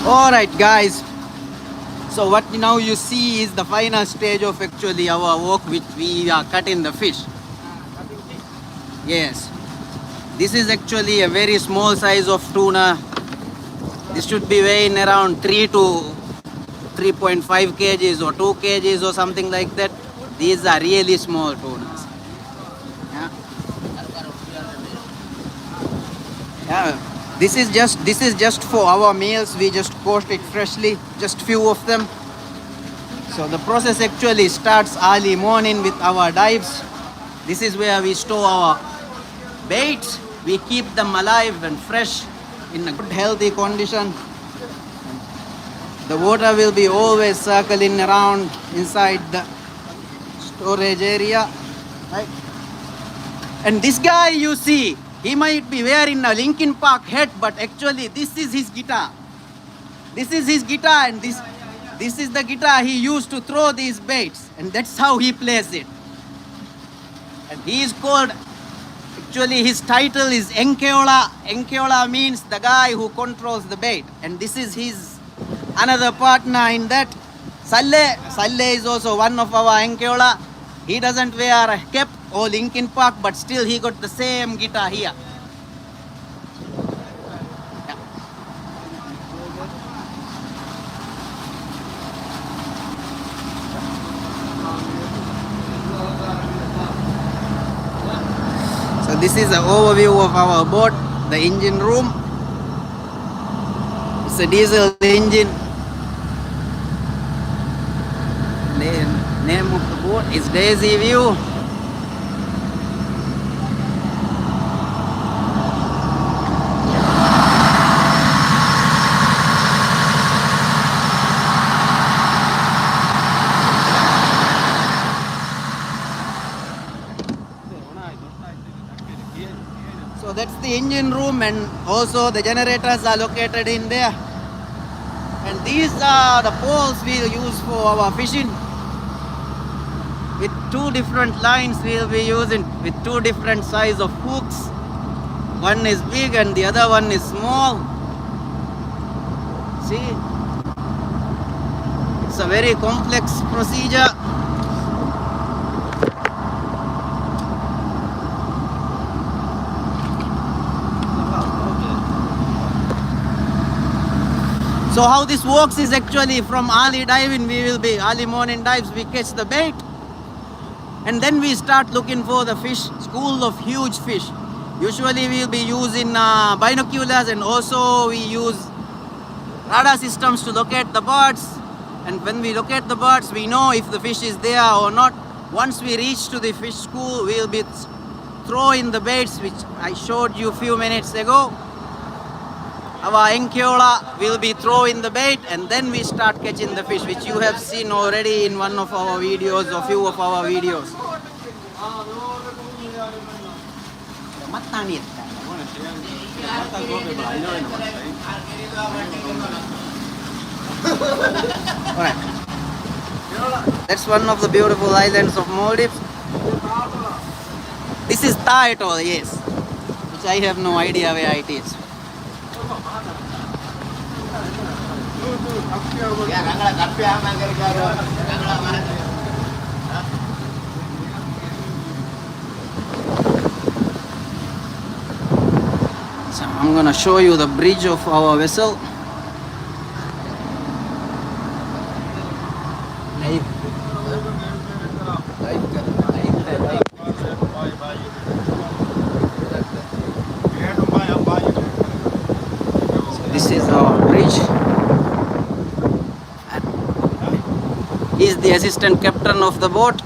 Alright guys, so what now you see is the final stage of actually our work which we are cutting the fish. Yes, this is actually a very small size of tuna. This should be weighing around 3 to 3.5 kgs or 2 kgs or something like that. These are really small tunas. Yeah. Yeah. This is just for our meals. We just post it freshly, just few of them. So the process actually starts early morning with our dives. This is where we store our baits. We keep them alive and fresh in a good healthy condition. The water will be always circling around inside the storage area, right? And this guy you see, he might be wearing a Linkin Park hat, but actually this is his guitar. This is his guitar, and this is the guitar he used to throw these baits, and that's how he plays it. And he is called, actually his title is Enkeola. Enkeola means the guy who controls the bait, and this is his another partner in that. Salle is also one of our Enkeola. He doesn't wear a cap or Linkin Park, but still he got the same guitar here. Yeah. So this is an overview of our boat, the engine room. It's a diesel engine. Name of the boat is Daisy View. So that's the engine room, and also the generators are located in there. And these are the poles we'll use for our fishing. With two different lines we'll be using, with two different size of hooks. One is big and the other one is small. See, it's a very complex procedure. So how this works is actually from early diving, early morning dives, we catch the bait. And then we start looking for the fish, school of huge fish. Usually we'll be using binoculars, and also we use radar systems to locate the birds. And when we locate the birds, we know if the fish is there or not. Once we reach to the fish school, we'll be throwing the baits, which I showed you a few minutes ago. Our Enkeola will be throwing the bait, and then we start catching the fish, which you have seen already in one of our videos or few of our videos. Alright. That's one of the beautiful islands of Maldives. This is Tha Atoll, yes, which I have no idea where it is. So I'm gonna show you the bridge of our vessel. So this is our bridge. He is the assistant captain of the boat.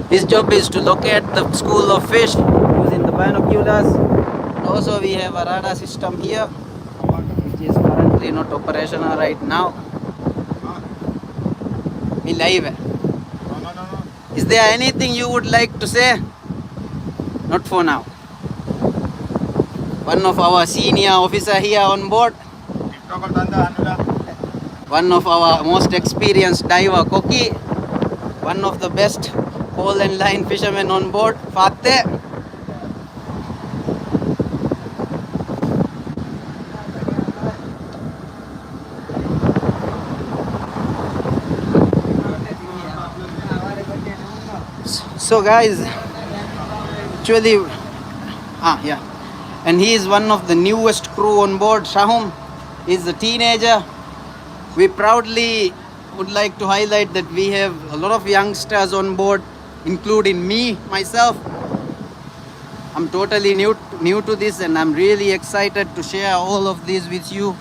His job is to locate the school of fish using the binoculars. And also we have a radar system here, which is currently not operational right now. We live. Is there anything you would like to say? Not for now. One of our senior officer here on board. One of our most experienced diver, Koki. One of the best pole and line fishermen on board, Fateh. So guys, actually, yeah, and he is one of the newest crew on board. Shahum is a teenager. We proudly would like to highlight that we have a lot of youngsters on board, including me, myself. I'm totally new to this, and I'm really excited to share all of this with you.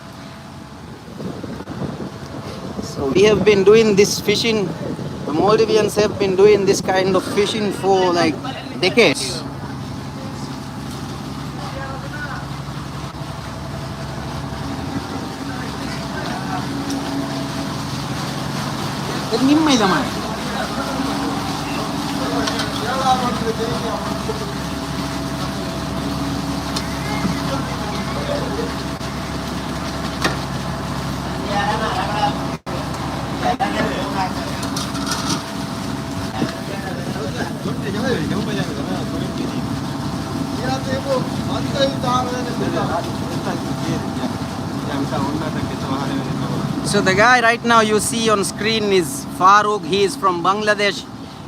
So we have been doing this fishing. The Maldivians have been doing this kind of fishing for like decades. So the guy right now you see on screen is Farooq. He is from Bangladesh.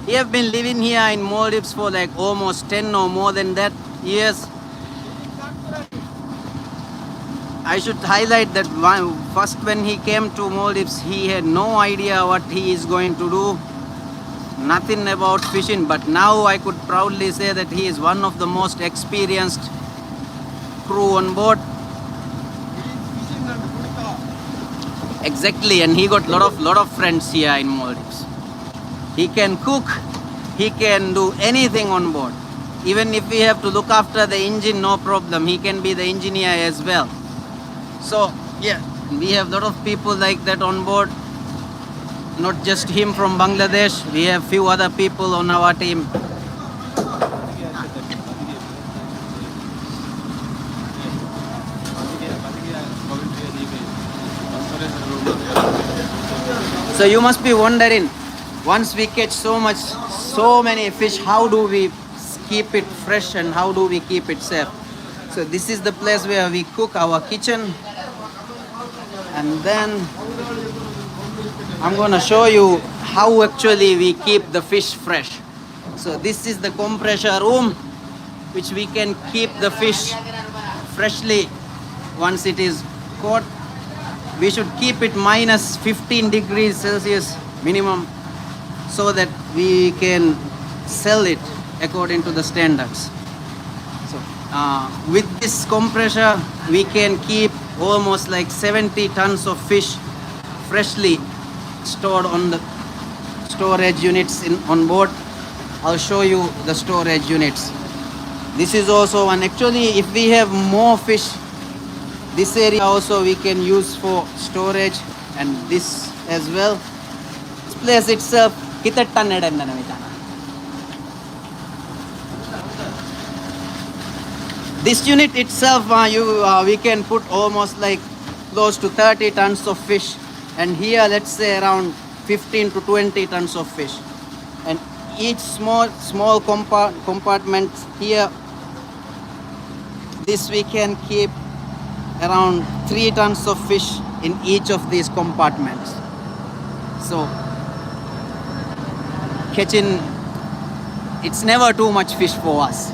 He have been living here in Maldives for like almost 10 or more than that years. I should highlight that first when he came to Maldives, he had no idea what he is going to do. Nothing about fishing, but now I could proudly say that he is one of the most experienced crew on board. Exactly, and he got lot of friends here in Maldives. He can cook, he can do anything on board. Even if we have to look after the engine, no problem. He can be the engineer as well. So yeah, we have lot of people like that on board. Not just him from Bangladesh. We have few other people on our team. So you must be wondering, once we catch so many fish, how do we keep it fresh and how do we keep it safe? So this is the place where we cook, our kitchen. And then I'm gonna show you how actually we keep the fish fresh. So this is the compressor room, which we can keep the fish freshly once it is caught. We should keep it minus 15 degrees Celsius minimum so that we can sell it according to the standards. So with this compressor, we can keep almost like 70 tons of fish freshly stored on the storage units on board. I'll show you the storage units. This is also one. Actually, if we have more fish, this area also we can use for storage, and this as well. This place itself, this unit itself, we can put almost like close to 30 tons of fish, and here let's say around 15 to 20 tons of fish. And each small compartment here, this we can keep around 3 tons of fish in each of these compartments. So catching, it's never too much fish for us.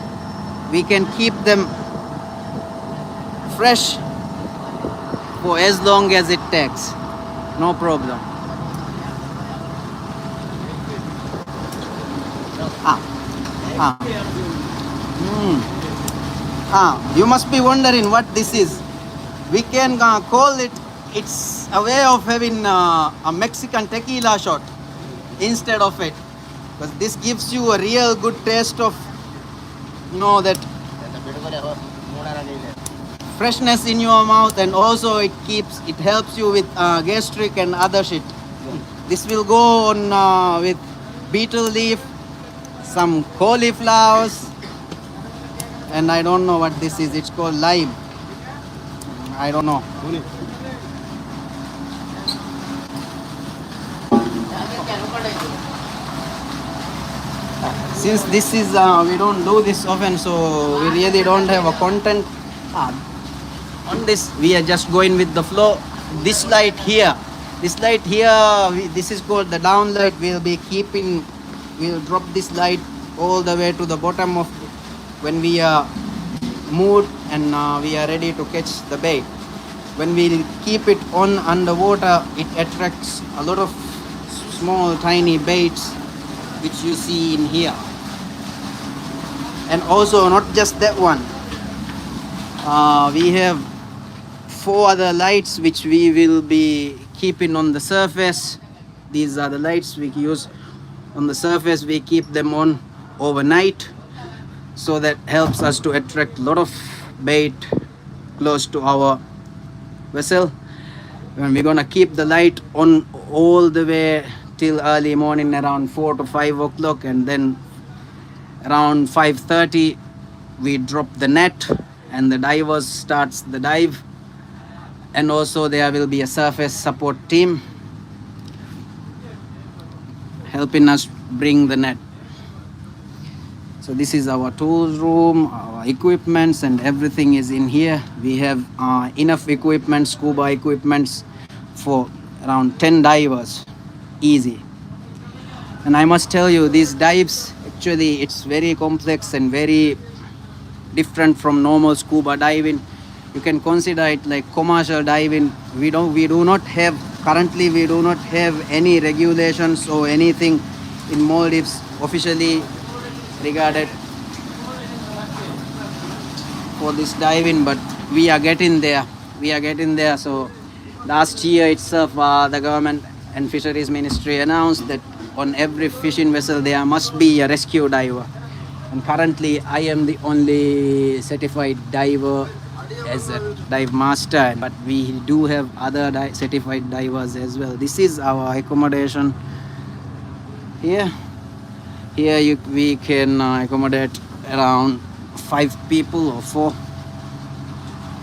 We can keep them fresh for as long as it takes, no problem. You must be wondering what this is. We can call it, it's a way of having a Mexican tequila shot instead of it, because this gives you a real good taste of, that freshness in your mouth, and also it helps you with gastric and other shit. This will go on with betel leaf, some cauliflowers, and I don't know what this is. It's called lime. I don't know. Since this is, we don't do this often, so we really don't have a content. On this, we are just going with the flow. This light here, this is called the down light. We'll drop this light all the way to the bottom of when we are moved and we are ready to catch the bait. When we keep it on underwater, it attracts a lot of small tiny baits which you see in here. And also not just that one, we have 4 other lights which we will be keeping on the surface. These are the lights we use on the surface. We keep them on overnight, so that helps us to attract a lot of bait close to our vessel. And we're gonna keep the light on all the way till early morning around 4 to 5 o'clock, and then around 5:30 we drop the net and the divers starts the dive. And also there will be a surface support team helping us bring the net. So this is our tools room, our equipments, and everything is in here. We have enough equipment, scuba equipments for around 10 divers, easy. And I must tell you, these dives, actually it's very complex and very different from normal scuba diving. You can consider it like commercial diving. We do not have any regulations or anything in Maldives officially regarded for this diving, but we are getting there. So last year itself, the government and fisheries ministry announced that on every fishing vessel there must be a rescue diver, and currently I am the only certified diver as a dive master, but we do have other certified divers as well. This is our accommodation here. We can accommodate around 5 people or 4.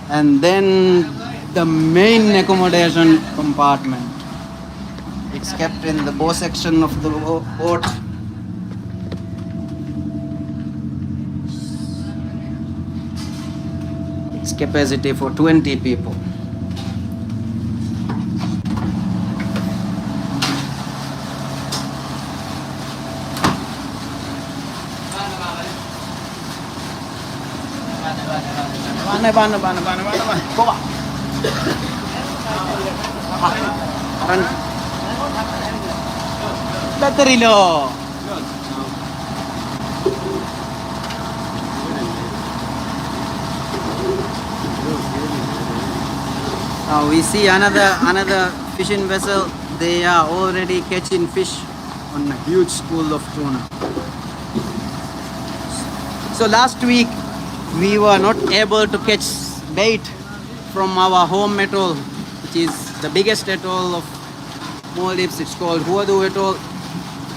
And then the main accommodation compartment, it's kept in the bow section of the boat. Its capacity for 20 people. Battery low. Now we see another fishing vessel. They are already catching fish on a huge school of tuna. So last week we were not able to catch bait from our home atoll, which is the biggest atoll of Maldives. It's called Huadu Atoll.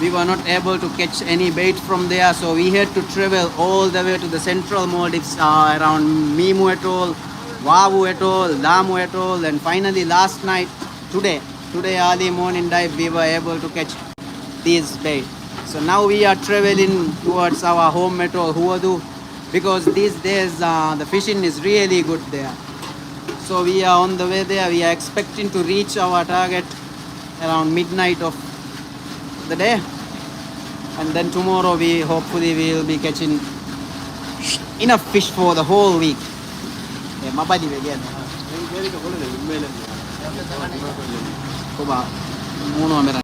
We were not able to catch any bait from there, so we had to travel all the way to the central Maldives, around Mimu Atoll, Wawu Atoll, Lamu Atoll, and finally last night, today early morning dive, we were able to catch these bait. So now we are traveling towards our home atoll, Huadu, because these days the fishing is really good there. So we are on the way there. We are expecting to reach our target around midnight of the day, and then tomorrow we hopefully will be catching enough fish for the whole week. Coba,